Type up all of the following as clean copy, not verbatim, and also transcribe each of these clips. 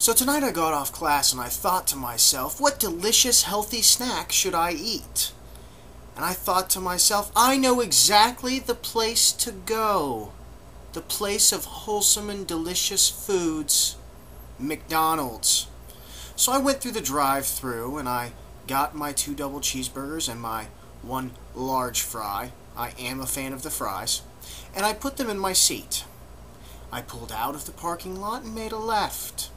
So tonight I got off class and I thought to myself, what delicious healthy snack should I eat? And I thought to myself, I know exactly the place to go. The place of wholesome and delicious foods, McDonald's. So I went through the drive-thru and I got my 2 double cheeseburgers and my 1 large fry. I am a fan of the fries. And I put them in my seat. I pulled out of the parking lot and made a left.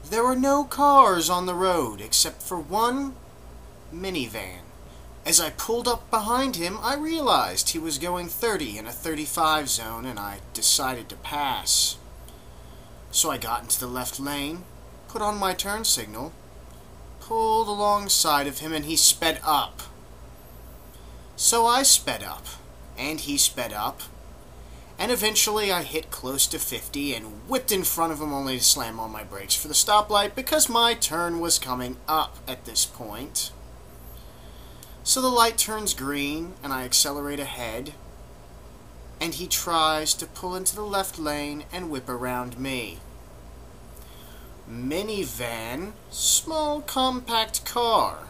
There were no cars on the road except for one minivan. As I pulled up behind him, I realized he was going 30 in a 35 zone and I decided to pass. So I got into the left lane, put on my turn signal, pulled alongside of him, and he sped up. So I sped up, and he sped up, and eventually I hit close to 50 and whipped in front of him only to slam on my brakes for the stoplight because my turn was coming up at this point. So the light turns green and I accelerate ahead, and he tries to pull into the left lane and whip around me. Minivan, small compact car.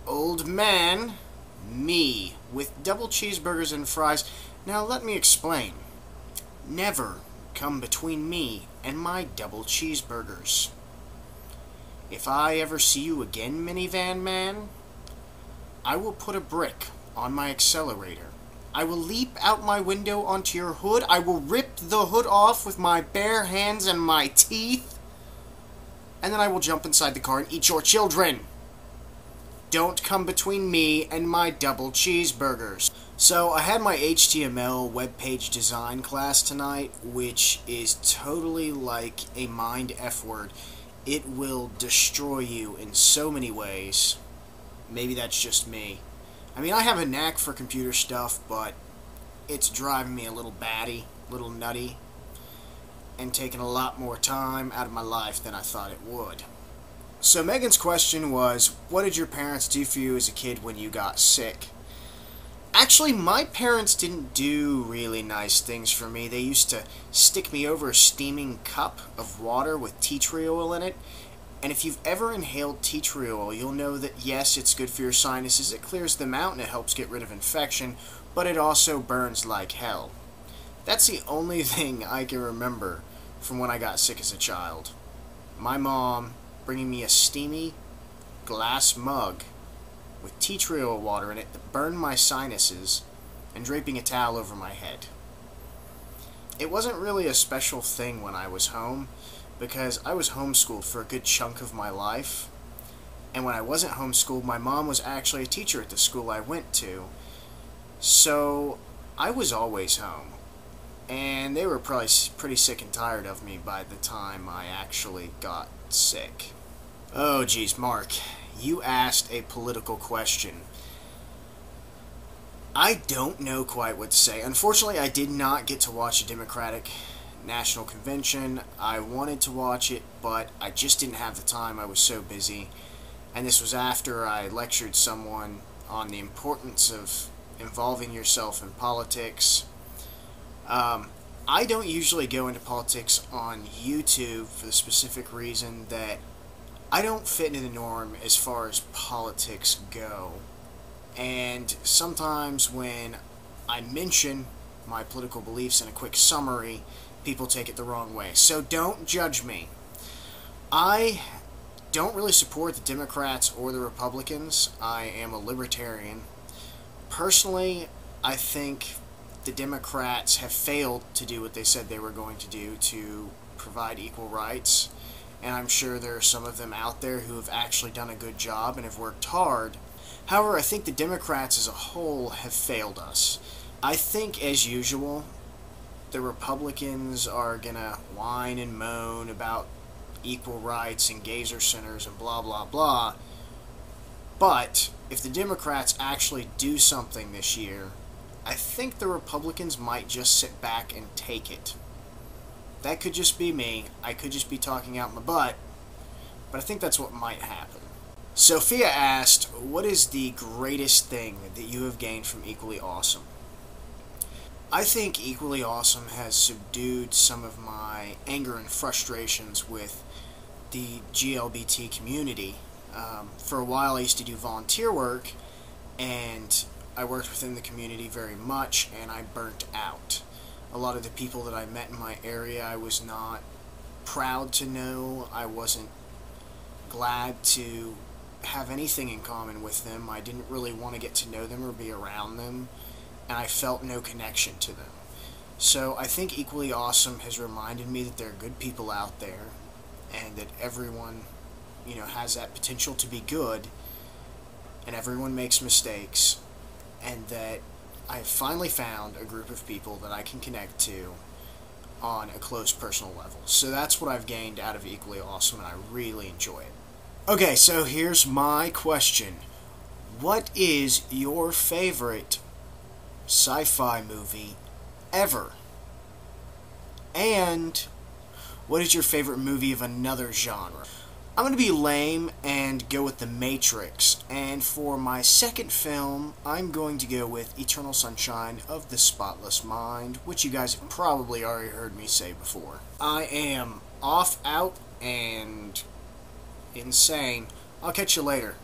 Old man, me, with double cheeseburgers and fries. Now let me explain. Never come between me and my double cheeseburgers. If I ever see you again, minivan man, I will put a brick on my accelerator. I will leap out my window onto your hood. I will rip the hood off with my bare hands and my teeth. And then I will jump inside the car and eat your children. Don't come between me and my double cheeseburgers. So I had my HTML web page design class tonight, which is totally like a mind F word. It will destroy you in so many ways. Maybe that's just me. I mean, I have a knack for computer stuff, but it's driving me a little batty, a little nutty, and taking a lot more time out of my life than I thought it would. So Megan's question was, what did your parents do for you as a kid when you got sick? Actually, my parents didn't do really nice things for me. They used to stick me over a steaming cup of water with tea tree oil in it. And if you've ever inhaled tea tree oil, you'll know that yes, it's good for your sinuses. It clears them out and it helps get rid of infection, but it also burns like hell. That's the only thing I can remember from when I got sick as a child. My mom bringing me a steamy glass mug with tea tree oil water in it that burned my sinuses and draping a towel over my head. It wasn't really a special thing when I was home because I was homeschooled for a good chunk of my life, and when I wasn't homeschooled, my mom was actually a teacher at the school I went to, so I was always home, and they were probably pretty sick and tired of me by the time I actually got sick. Oh geez, Mark, you asked a political question. I don't know quite what to say. Unfortunately, I did not get to watch the Democratic National Convention. I wanted to watch it, but I just didn't have the time. I was so busy. And this was after I lectured someone on the importance of involving yourself in politics. I don't usually go into politics on YouTube for the specific reason that I don't fit into the norm as far as politics go. And sometimes when I mention my political beliefs in a quick summary, people take it the wrong way. So don't judge me. I don't really support the Democrats or the Republicans. I am a libertarian. Personally, I think the Democrats have failed to do what they said they were going to do to provide equal rights. And I'm sure there are some of them out there who have actually done a good job and have worked hard. However, I think the Democrats as a whole have failed us. I think, as usual, the Republicans are gonna whine and moan about equal rights and gazer centers and blah blah blah. But if the Democrats actually do something this year, I think the Republicans might just sit back and take it. That could just be me. I could just be talking out my butt, but I think that's what might happen. Sophia asked, what is the greatest thing that you have gained from Equally Awesome? I think Equally Awesome has subdued some of my anger and frustrations with the GLBT community. For a while, I used to do volunteer work, and I worked within the community very much, and I burnt out. A lot of the people that I met in my area, I was not proud to know. I wasn't glad to have anything in common with them. I didn't really want to get to know them or be around them, and I felt no connection to them. So I think Equally Awesome has reminded me that there are good people out there, and that everyone, has that potential to be good, and everyone makes mistakes, and that I have finally found a group of people that I can connect to on a close personal level. So that's what I've gained out of Equally Awesome, and I really enjoy it. Okay, so here's my question. What is your favorite sci-fi movie ever? And what is your favorite movie of another genre? I'm going to be lame and go with The Matrix, and for my second film, I'm going to go with Eternal Sunshine of the Spotless Mind, which you guys have probably already heard me say before. I am off, out, and insane. I'll catch you later.